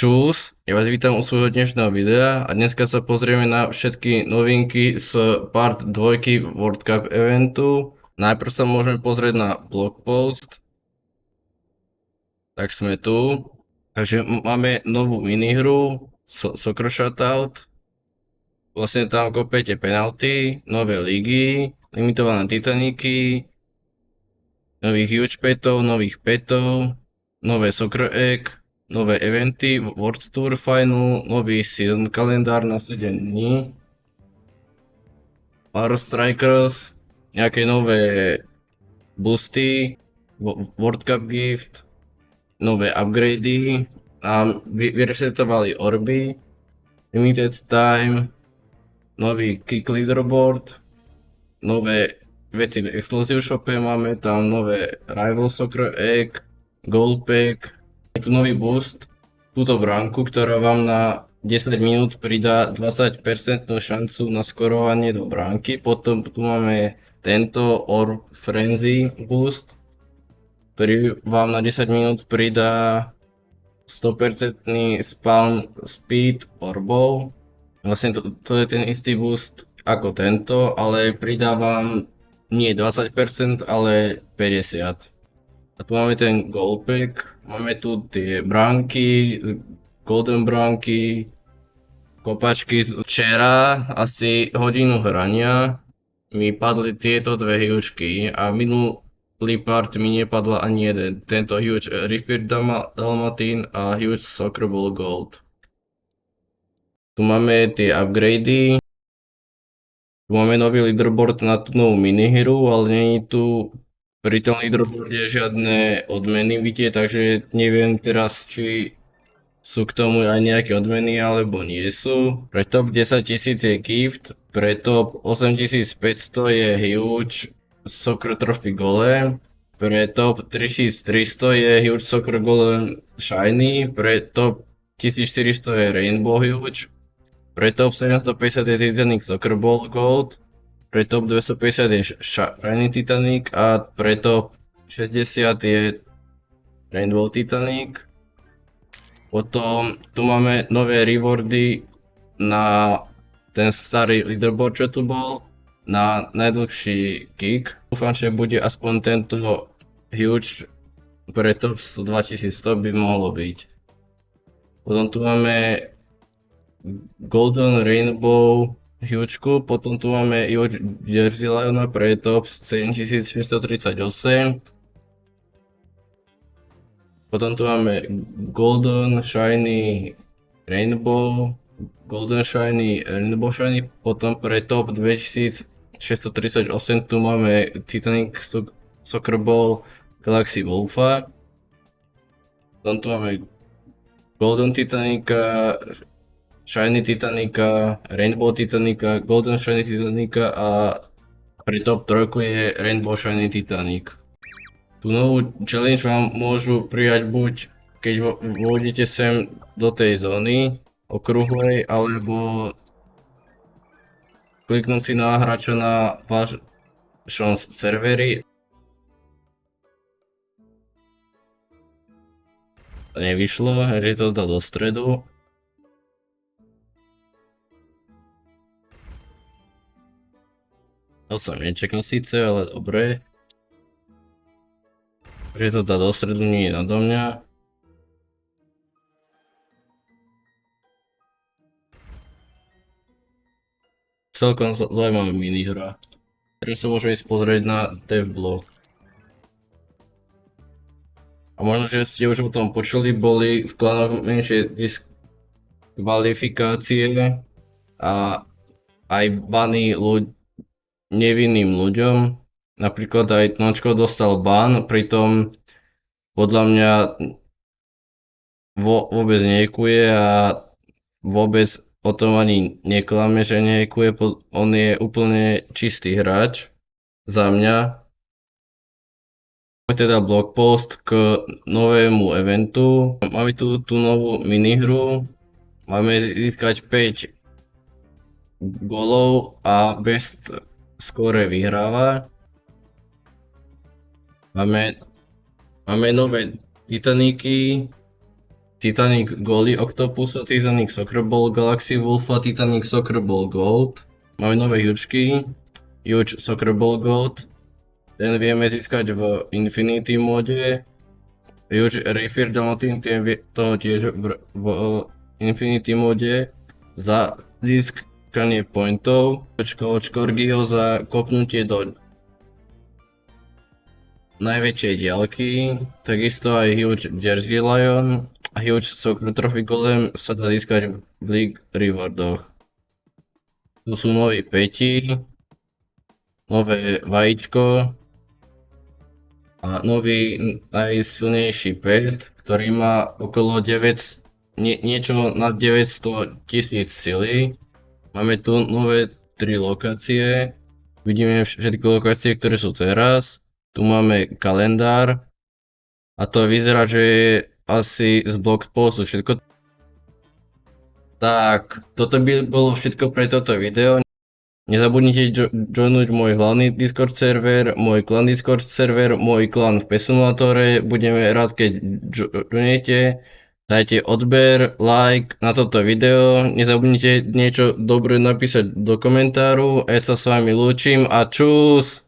Čus, ja vás vítam u svojho dnešného videa a dneska sa pozrieme na všetky novinky z part 2 World Cup eventu. Najprv sa môžeme pozrieť na blog post. Tak sme tu. Takže máme novú minihru Soccer Shootout. Vlastne tam kopete penalty, nové ligy, limitované titaniky, nových huge petov, nových petov, nové Soccer Egg, nové eventy, World Tour Final, nový season kalendár na 7 dní, Power Strikers, nejaké nové boosty, World Cup gift, nové upgrady a vyresetovali orby, limited time, nový kick leaderboard, nové veci v Exclusive shope, máme tam nové Rival Soccer Egg, Gold Pack, je tu nový boost, túto bránku, ktorá vám na 10 minút pridá 20% šancu na skorovanie do bránky. Potom tu máme tento Orb Frenzy boost, ktorý vám na 10 minút pridá 100% spawn speed orbov. Vlastne to je ten istý boost ako tento, ale pridá vám nie 20%, ale 50%. A tu máme ten Gold Pack, máme tu tie bránky, golden bránky, kopačky z včera, asi hodinu hrania mi padli tieto dve hučky a minulý part mi nepadla ani jeden. Tento huge Reefbeard Dalmatine a huge Soccer Ball Gold. Tu máme tie upgrady. Tu máme nový leaderboard na tú novú minihru, ale nie je tu pri tom leaderboarde žiadne odmeny vidieť, takže neviem teraz, či sú k tomu aj nejaké odmeny alebo nie sú. Pre top 10 000 je gift, pre top 8500 je huge Soccer Trophy Golem, pre top 3300 je huge Soccer Golem Shiny, pre top 1400 je Rainbow Huge, pre top 750 je Titanic Soccer Ball Gold, pre top 250 je Shiny Titanic a pre top 60 je Rainbow Titanic. Potom tu máme nové rewardy na ten starý leaderboard, čo tu bol, na najdlhší kick. Dúfam, že bude aspoň tento huge pre top 2100 by mohlo byť. Potom tu máme Golden Rainbow hugeku, potom tu máme huge Jersey Liona pre top 7638. Potom tu máme Golden Shiny Rainbow, Golden Shiny Rainbow Shiny, potom pre top 2638 tu máme Titanic Soccer Ball Galaxy Wolfa. Potom tu máme Golden Titanica, Shiny Titanica, Rainbow Titanica, Golden Shiny Titanica a pri top 3 je Rainbow Shiny Titanic. Tú novú challenge vám môžu prijať buď keď vôjdete sem do tej zóny okrúhlej, alebo kliknúť si na hráča na vašom serveri. To nevyšlo, že to dá do stredu. To som nečakal síce, ale dobre. Že to dá do stredu, nie je nado mňa. Celkom zaujímavá minihra. Teraz sa môžeme ísť pozrieť na devblog. A možno, že ste už o tom počuli, boli v plánoch menšie diskvalifikácie a aj bany nevinným ľuďom. Napríklad aj Nočko dostal ban, pritom podľa mňa vôbec nehekuje a vôbec o tom ani neklame, že nehekuje. On je úplne čistý hráč za mňa. Máme teda blog post k novému eventu. Máme tu tú novú minihru. Máme získať 5 golov a best score vyhráva. Máme nové Titaniky, Titanic Goalie Octopusa, Titanic Soccer Ball Galaxy Wolfa, Titanic Soccer Ball Gold. Máme nové hučky, Huge Soccer Ball Gold. Ten vieme získať v Infinity móde. Huge Rayfair Dalmatin, ten to tiež v Infinity móde. Za získanie pointov. Corgio za kopnutie do najväčšej diaľky. Takisto aj Huge Jersey Lion a Huge Soccer Trophy Golem sa dá získať v League Rewardoch. Tu sú noví peti, nové vajíčko a nový najsilnejší pet, ktorý má okolo niečo nad 900 000 sily. Máme tu nové 3 lokácie. Vidíme všetky lokácie, ktoré sú teraz. Tu máme kalendár a to vyzerá, že je asi z blogpostu všetko. Tak, toto by bolo všetko pre toto video. Nezabudnite joinúť môj hlavný Discord server, môj klan Discord server, môj klan v Pesimulátore. Budeme rád, keď joinujete. Dajte odber, like na toto video. Nezabudnite niečo dobré napísať do komentáru. Ja sa s vami lúčim a čus!